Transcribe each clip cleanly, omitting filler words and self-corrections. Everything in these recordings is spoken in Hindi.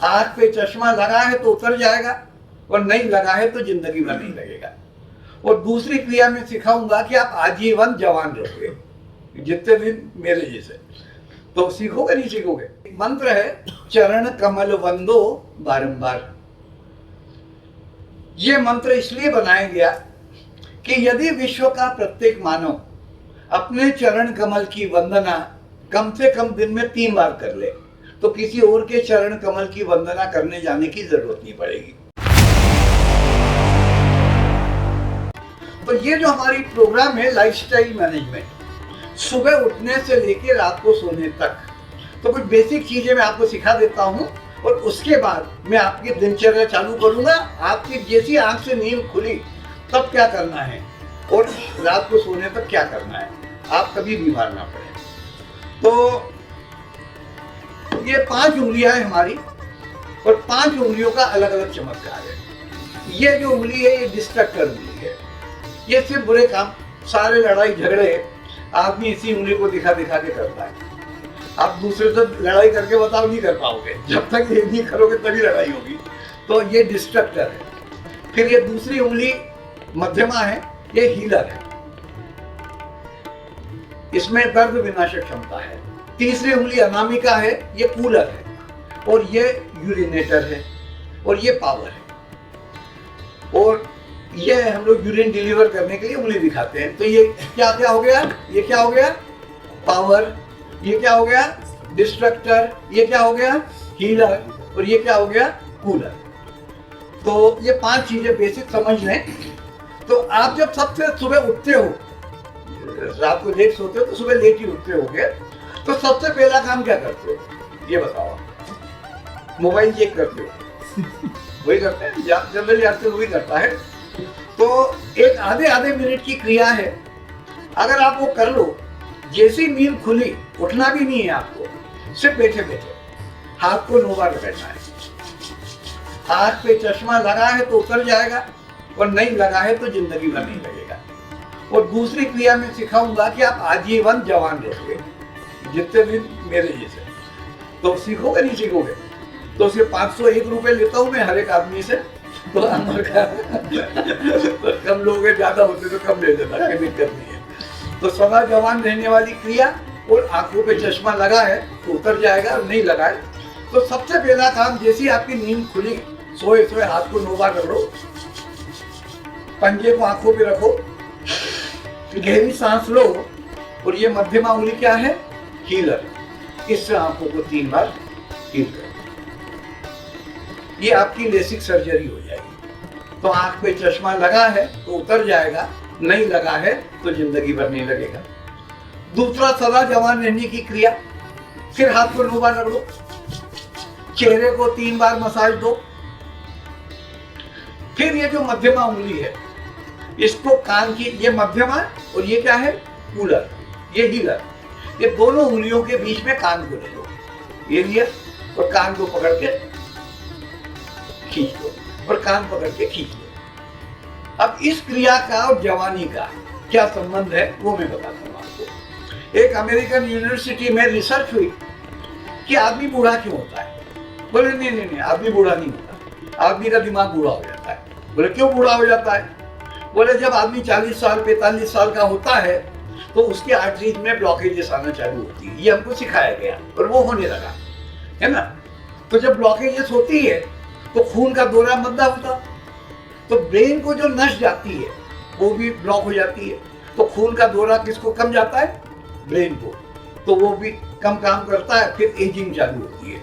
आंख पे चश्मा लगा है तो उतर जाएगा और नहीं लगा है तो जिंदगी भर नहीं लगेगा। और दूसरी क्रिया में सिखाऊंगा कि आप आजीवन जवान रहोगे जितने दिन मेरे जैसे। तो सीखोगे नहीं सीखोगे। मंत्र है चरण कमल वंदो बारंबार। ये मंत्र इसलिए बनाया गया कि यदि विश्व का प्रत्येक मानव अपने चरण कमल की वंदना कम से कम दिन में 3 बार कर ले तो किसी और के चरण कमल की वंदना करने जाने की जरूरत नहीं पड़ेगी। तो ये जो हमारी प्रोग्राम है लाइफस्टाइल मैनेजमेंट, सुबह उठने से लेकर रात को सोने तक, तो कुछ बेसिक चीजें मैं आपको सिखा देता हूँ और उसके बाद मैं आपकी दिनचर्या चालू करूंगा। आपकी जैसी आंख से नींद खुली तब क्या करना है और रात को सोने तक क्या करना है, आप कभी बीमार ना पड़े। तो ये 5 उंगलियां हैं हमारी और 5 उंगलियों का अलग अलग चमत्कार है। ये जो उंगली है ये डिस्ट्रक्टर उंगली है। ये सिर्फ बुरे काम, सारे लड़ाई झगड़े आदमी इसी उंगली को दिखा दिखा के करता है। आप दूसरे से लड़ाई करके बताओ नहीं कर पाओगे, जब तक ये नहीं करोगे तभी लड़ाई होगी। तो ये डिस्ट्रक्टर है। फिर ये दूसरी उंगली मध्यमा है, ये हीलर है, इसमें दर्द विनाशक क्षमता है। तीसरी उंगली अनामिका है, ये कूलर है और ये यूरिनेटर है और ये पावर है। और ये हम लोग यूरिन डिलीवर करने के लिए उंगली दिखाते हैं। तो ये क्या क्या हो गया, ये क्या हो गया पावर, ये क्या हो गया डिस्ट्रक्टर, ये क्या हो गया हीलर और ये क्या हो गया कूलर। तो ये 5 चीजें बेसिक समझ लें। तो आप जब सबसे सुबह उठते हो, रात को लेट सोते हो तो सुबह लेट ही उठते होगे, तो सबसे पहला काम क्या करते हो ये बताओ। मोबाइल चेक करते हो, वही करते हैं जनरली आजकल वही करता है। तो एक आधे मिनट की क्रिया है, अगर आप वो कर लो, जैसी नींद खुली उठना भी नहीं है आपको, सिर्फ बैठे बैठे हाथ को 9 बार रगड़ना है। आंख पे चश्मा लगा है तो उतर जाएगा और नहीं लगा है तो जिंदगी भर नहीं लगेगा। और दूसरी क्रिया में सिखाऊंगा कि आप आजीवन जवान रहोगे जितने दिन मेरे जैसे। तो सीखोगे नहीं सीखोगे। तो सिर्फ 501 रुपए लेता हूं मैं हर एक आदमी से। तो कम लोग ज्यादा होते तो कम ले लेता, कोई दिक्कत नहीं है। तो सदा जवान रहने वाली क्रिया, और आंखों पे चश्मा लगा है तो उतर जाएगा और नहीं लगा है तो सबसे पहला काम, जैसी आपकी नींद खुली सोए सोए हाथ को 9 बार रगड़ो, पंजे को आंखों पे रखो, गहरी सांस लो और ये मध्यमा उंगली क्या है हीलर, इससे आंखों को 3 बार हील करो। ये आपकी लेसिक सर्जरी हो जाएगी। तो आंख पे चश्मा लगा है तो उतर जाएगा, नहीं लगा है तो जिंदगी भर नहीं लगेगा। दूसरा सदा जवान रहने की क्रिया, फिर हाथ को 9 बार रगड़ो, चेहरे को 3 बार मसाज दो। फिर ये जो मध्यमा उंगली है इसको कान की, ये मध्यमा और ये क्या है कूलर, ये हीलर, ये दोनों उंगलियों के बीच में कान को ले लो, ये लिया और कान को पकड़ के खींच लो और कान पकड़ के खींच लो। अब इस क्रिया का और जवानी का क्या संबंध है वो मैं बताता हूँ आपको। एक अमेरिकन यूनिवर्सिटी में रिसर्च हुई कि आदमी बूढ़ा क्यों होता है। बोले नहीं आदमी बूढ़ा नहीं होता, आदमी का दिमाग बूढ़ा हो जाता है। बोले क्यों बूढ़ा हो जाता है। बोले जब आदमी 40 साल 45 साल का होता है तो उसकी आर्टरीज में ब्लॉकेजेस आना चालू होती है। ये हमको सिखाया गया और वो होने लगा, है ना। तो जब ब्लॉकेजेस होती है तो खून का दौरा मंदा होता, तो ब्रेन को जो नस जाती है वो भी ब्लॉक हो जाती है। तो खून का दौरा किसको कम जाता है, ब्रेन को, तो वो भी कम काम करता है, फिर एजिंग चालू होती है।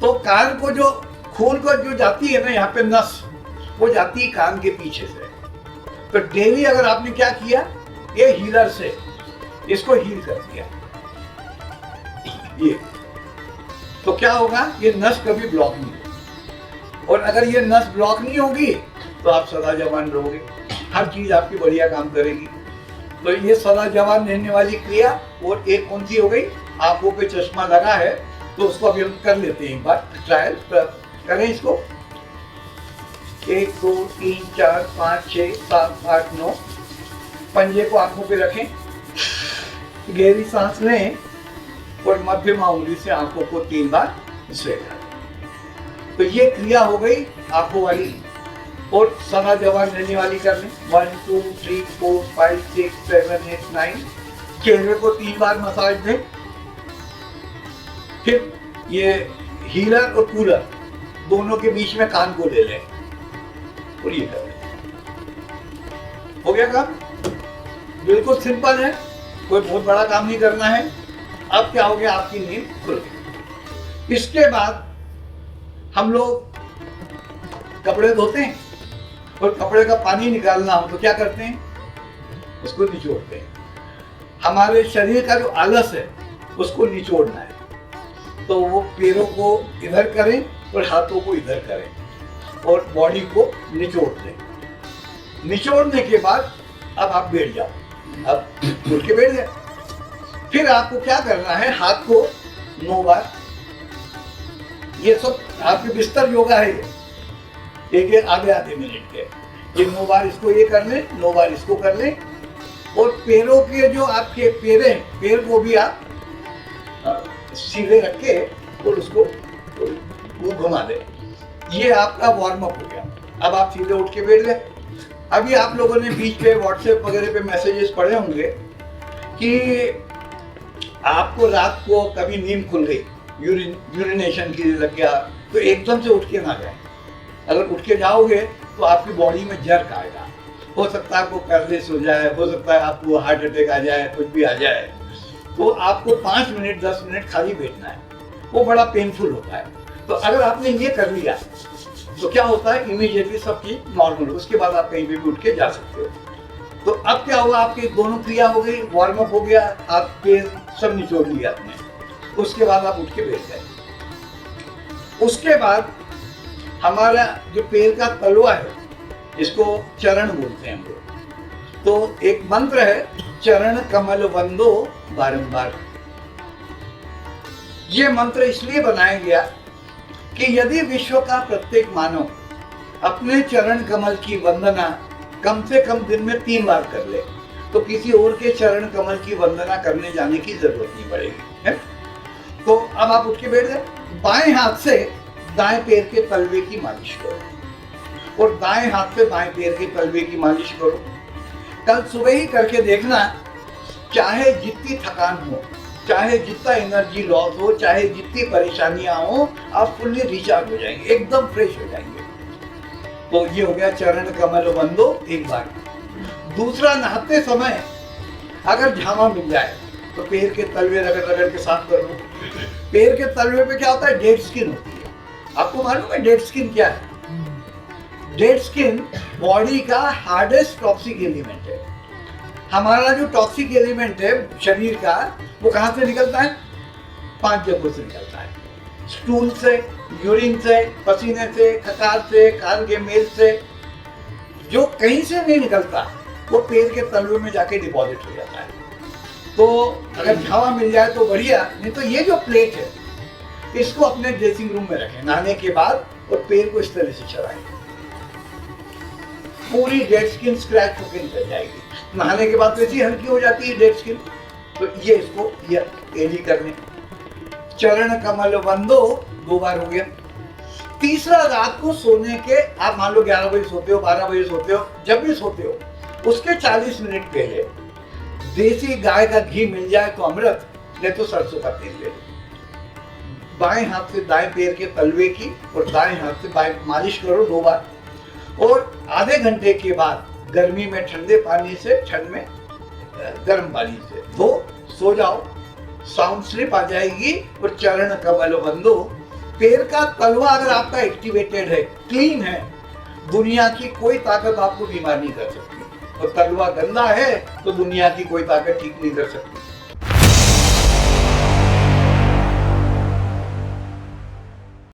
तो कान को जो खून को जो जाती है ना यहाँ पे नस, वो जाती है कान के पीछे से। तो डेली अगर आपने क्या किया, ये हीलर से इसको हील कर दिया, ये तो क्या होगा, ये नस कभी ब्लॉक नहीं होगी। और अगर ये नस ब्लॉक नहीं होगी तो आप सदा जवान रहोगे, हर चीज आपकी बढ़िया काम करेगी। तो ये सदा जवान रहने वाली क्रिया। और एक कौन सी हो गई, आंखों पे चश्मा लगा है तो उसको अभी हम कर लेते हैं, एक बार ट्रायल करें इसको। 1 2 3 4 5 6 7 8 9, पंजे को आंखों पे रखें, गहरी सांस लें और मध्यमा उंगली से आंखों को 3 बार स्वेट करें। तो ये क्रिया हो गई आंखों वाली। और सना जवान रहने वाली करनी 1 2 3 4 5 6 7 8 9। चेहरे को 3 बार मसाज दें। फिर ये हीलर और कूलर दोनों के बीच में कान को ले लें और ये कर लें। हो गया काम। बिल्कुल सिंपल है, कोई बहुत बड़ा काम नहीं करना है। अब क्या हो गया, आपकी नींद खुल गई। इसके बाद हम लोग कपड़े धोते हैं और कपड़े का पानी निकालना हो तो क्या करते हैं, उसको निचोड़ते हैं। हमारे शरीर का जो आलस है उसको निचोड़ना है, तो वो पैरों को इधर करें और हाथों को इधर करें और बॉडी को निचोड़ दें। निचोड़ने के बाद अब आप बैठ जाओ। अब उठ के बैठ गए। फिर आपको क्या करना है, हाथ को 9 बार, ये सब आपके बिस्तर योगा है, एक आधे मिनट के, ये 9 बार इसको ये कर लें, 9 बार इसको कर लें। और पैरों के जो आपके पैर को भी आप सीधे रख के और उसको घुमा दें। ये आपका वार्म अप हो गया। अब आप सीधे उठ के बैठ गए। अभी आप लोगों ने बीच पे व्हाट्सएप वगैरह पे मैसेजेस पढ़े होंगे कि आपको रात को कभी नींद खुल गई, यूरिनेशन की लग गया, तो एकदम से उठ के ना जाए। अगर उठ के जाओगे तो आपकी बॉडी में जर्क आएगा। हो सकता है आपको पैरालिसिस हो जाए, हो सकता है आपको हार्ट अटैक आ जाए, कुछ भी आ जाए। तो आपको 5 मिनट 10 मिनट खाली बैठना है, वो बड़ा पेनफुल होता है। तो अगर आपने ये कर लिया तो क्या होता है, इमीडिएटली सब चीज नॉर्मल, उसके बाद आप कहीं पे भी उठ के जा सकते हो। तो अब क्या हुआ, आपकी दोनों क्रिया हो गई, वार्म अप हो गया, हाथ पैर सब निचोड़ लिया आपने। उसके बाद आप उठ के बैठ गए। उसके बाद हमारा जो पैर का तलवा है, इसको चरण बोलते हैं हम लोग। तो एक मंत्र है, चरण कमल वंदो बारंबार। ये मंत्र इसलिए बनाया गया कि यदि विश्व का प्रत्येक मानव अपने चरण कमल की वंदना कम से कम दिन में 3 बार कर ले, तो किसी और के चरण कमल की वंदना करने जाने की जरूरत नहीं पड़ेगी, है? तो अब आप उठ के बैठ गए। बाएं हाथ से दाएं पैर के तलवे की मालिश करो और दाएं हाथ से बाएं पैर के तलवे की मालिश करो। कल सुबह ही करके देखना, चाहे जितनी थकान हो, चाहे जितना एनर्जी लॉस हो, चाहे जितनी परेशानियां हो, आप फुल्ली रिचार्ज हो जाएंगे, एकदम फ्रेश हो जाएंगे। तो ये हो गया चरण कमल वंदो एक बार। दूसरा, नहाते समय अगर झामा मिल जाए तो पैर के तलवे रगड़ रगड़ के साफ कर लो। पैर के तलवे पे क्या होता है, डेड स्किन होती है। आपको मालूम है डेड स्किन क्या है? डेड स्किन बॉडी का हार्डेस्ट टॉक्सिक एलिमेंट है। हमारा जो टॉक्सिक एलिमेंट है शरीर का, वो कहाँ से निकलता है? 5 जगहों से निकलता है। स्टूल से, यूरिन से, पसीने से, खकार से, कान के मेल से। जो कहीं से नहीं निकलता वो पैर के तलवे में जाके डिपॉजिट हो जाता है। तो अगर झावा मिल जाए तो बढ़िया, नहीं तो ये जो प्लेट है इसको अपने ड्रेसिंग रूम में रखें नहाने के बाद, और पैर को इस तरह से चलाएं। पूरी डेड स्किन स्क्रैच होकर निकल जाएगी। नहाने के बाद वैसी हल्की हो जाती है डेड स्किन। तो ये इसको ये एडी करने। चरण कमल वंदो 2 बार हो गया। तीसरा, रात को सोने के, आप मान लो 11 बजे सोते हो, 12 बजे सोते हो, जब भी सोते हो उसके 40 मिनट पहले देसी गाय का घी मिल जाए तो अमृत, नहीं तो सरसों का तेल ले लो। बाएं हाथ से दाएं पैर के तलवे की और दाएं हाथ से बाएं मालिश करो 2 बार। और आधे घंटे के बाद गर्मी में ठंडे पानी से, ठंड में गर्म पानी से धो, सो जाओ, साउंड स्लिप आ जाएगी। और चरण कमल वंदो, पैर का तलवा अगर आपका एक्टिवेटेड है, क्लीन है, दुनिया की कोई ताकत आपको बीमार नहीं कर सकती। और तलवा गंदा है तो दुनिया की कोई ताकत ठीक नहीं कर सकती।